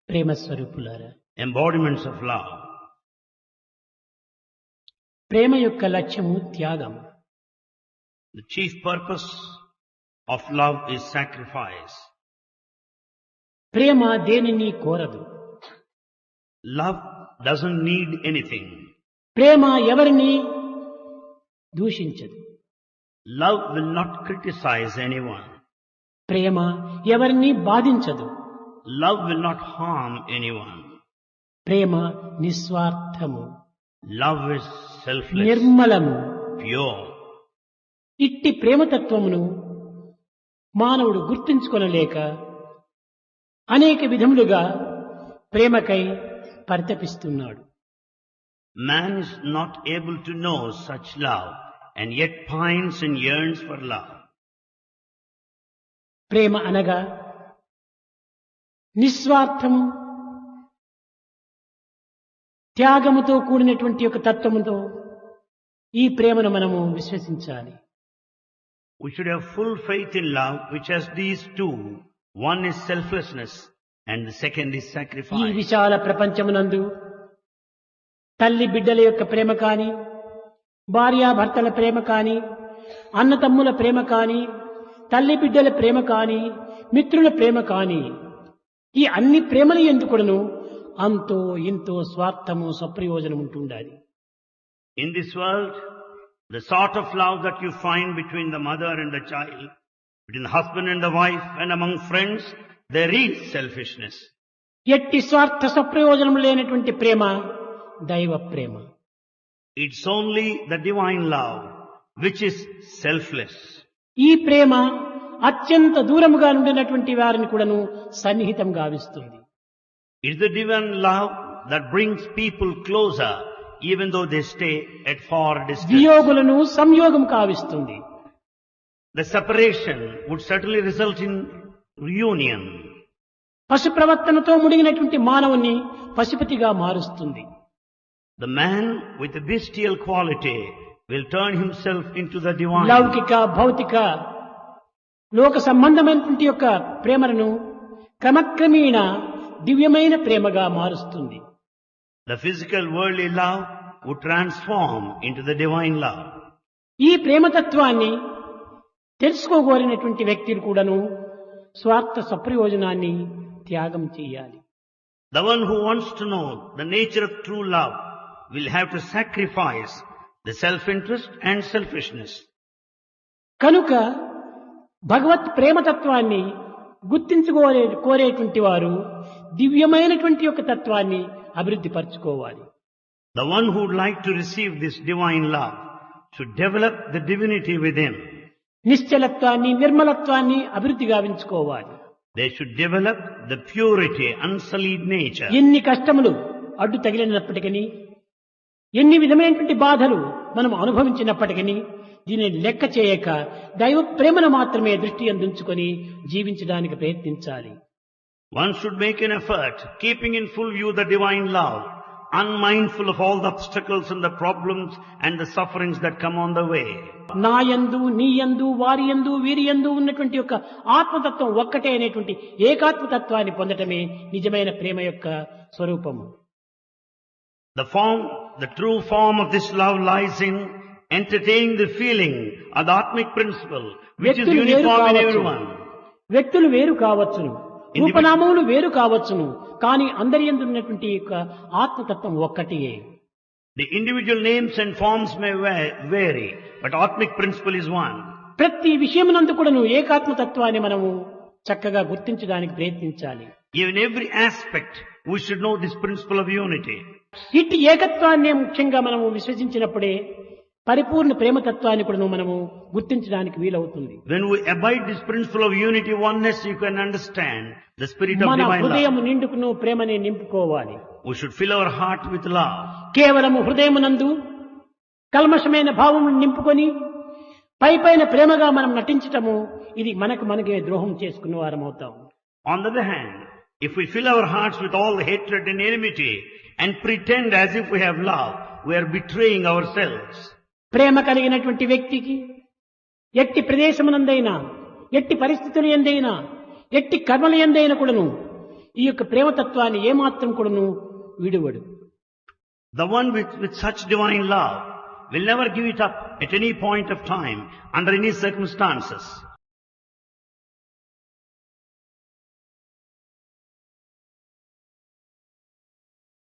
ప్రేమ స్వరూపులారా, embodiments of love. ప్రేమ యొక్క లక్ష్యము త్యాగం. The chief purpose of love is sacrifice. ప్రేమ దేనిని కోరదు. Love doesn't need anything. ప్రేమ ఎవరిని దూషించదు. Love will not criticize anyone. ప్రేమ ఎవరిని బాధించదు. Love will not harm anyone. Prema నిస్వార్థము, Love is selfless, నిర్మలము. pure. ఇట్టి ప్రేమతత్వమును మానవుడు గుర్తించుకొనలేక అనేక విధములుగా ప్రేమకై పరితపిస్తున్నాడు. Man is not able to know such love and yet pines and yearns for love. ప్రేమ అనగా నిస్వార్థము, త్యాగముతో కూడినటువంటి ఒక తత్వముతో ఈ ప్రేమను మనము విశ్వసించాలి. We should have full faith in love which has these two. One is selflessness and the second is ఈ sacrifice. విశాల ప్రపంచమునందు తల్లి బిడ్డల యొక్క ప్రేమ కాని, భార్యాభర్తల ప్రేమ కాని, అన్నతమ్ముల ప్రేమ కాని, తల్లి బిడ్డల ప్రేమ కాని, మిత్రుల ప్రేమ కాని, ఈ అన్ని ప్రేమల ఎందుకును అంతో ఇంతో స్వార్థము, స్వప్రయోజనం ఉంటుండాలి. In this world, the sort of love that you find between the mother and the child, between the husband and the wife, and among friends, there is selfishness. ఎట్టి స్వార్థ స్వప్రయోజనం లేనటువంటి ప్రేమ దైవ ప్రేమ. It's only the divine love which is selfless. ఈ ప్రేమ అత్యంత దూరముగా ఉండినటువంటి వారిని కూడాను సన్నిహితం గావిస్తుంది. It's the divine love that brings people closer even though they stay at far distance. వియోగులను సంయోగం కావిస్తుంది. The separation would certainly result in reunion. పశు ప్రవర్తనతో ముడిగినటువంటి మానవుని పశుపతిగా మారుస్తుంది. The man with the bestial quality will turn himself into the divine. లౌకిక, భౌతిక, లోక సంబంధమైనటువంటి యొక్క ప్రేమను క్రమక్రమేణ దివ్యమైన ప్రేమగా మారుస్తుంది. The physical worldly love would transform into the divine love. ఈ ప్రేమతత్వాన్ని తెలుసుకోగోరినటువంటి వ్యక్తులు కూడాను స్వార్థ సప్రయోజనాన్ని త్యాగం చేయాలి. The one who wants to know the nature of true love will have to sacrifice the self-interest and selfishness. కనుక భగవత్ ప్రేమతత్వాన్ని కోరేటువంటి వారు దివ్యమైనటువంటి యొక్క తత్వాన్ని అభివృద్ధి పరచుకోవాలి. The one who would like to receive this divine love should develop the divinity within. నిశ్చలత్వాన్ని, నిర్మలత్వాన్ని అభివృద్ధి గావించుకోవాలి. They should develop the purity, unsullied nature. ఎన్ని కష్టములు అడ్డు తగిలినప్పటికీ, ఎన్ని విధమైనటువంటి బాధలు మనం అనుభవించినప్పటికీ దీనిని లెక్క చేయక దైవ ప్రేమను మాత్రమే దృష్టి అందించుకొని జీవించడానికి ప్రయత్నించాలి. One should make an effort, keeping in full view the divine love, unmindful of all the obstacles and the problems and the sufferings that come on the way. నా యందు, నీ యందు, వారి యందు, వీరి యందు ఉన్నటువంటి యొక్క ఆత్మతత్వం ఒక్కటే అనేటువంటి ఏకాత్మతత్వాన్ని పొందటమే నిజమైన ప్రేమ యొక్క స్వరూపము. The true form of this love lies in entertaining the feeling of the Atmic principle, which is uniform in everyone. వ్యక్తులు వేరు కావచ్చును, రూపనామములు వేరు కావచ్చును, కానీ అందరి యందు ఉన్నటువంటి యొక్క ఆత్మతత్వం ఒక్కటియే. The individual names and forms may vary, but Atmic principle is one. ప్రతి విషయమునందు కూడాను ఏకాత్మతత్వాన్ని మనము చక్కగా గుర్తించడానికి ప్రయత్నించాలి. In every aspect, we should know this principle of unity. ఇట్టి ఏకత్వాన్ని ముఖ్యంగా మనము విశ్వసించినప్పుడే పరిపూర్ణ ప్రేమతత్వాన్ని కూడా మనము గుర్తించడానికి వీలవుతుంది. When we abide this principle of unity, oneness, you can understand the spirit of మన divine హృదయం love. నిండుకును ప్రేమని నింపుకోవాలి. We should fill our heart with love. కేవలము హృదయమునందు కల్మషమైన భావమును నింపుకొని పైపైన ప్రేమగా మనం నటించటము ఇది మనకే ద్రోహం చేసుకున్న వారం అవుతాం. On the other hand, if we fill our hearts with all hatred and enmity and pretend as if we have love, we are betraying ourselves. ప్రేమ కలిగినటువంటి వ్యక్తికి ఎట్టి ప్రదేశమునందైనా, ఎట్టి పరిస్థితుల యందైనా, ఎట్టి కర్మల యందైనా కూడాను ఈ యొక్క ప్రేమతత్వాన్ని ఏమాత్రం కూడాను విడువడు. The one with such divine love will never give it up at any point of time, under any circumstances.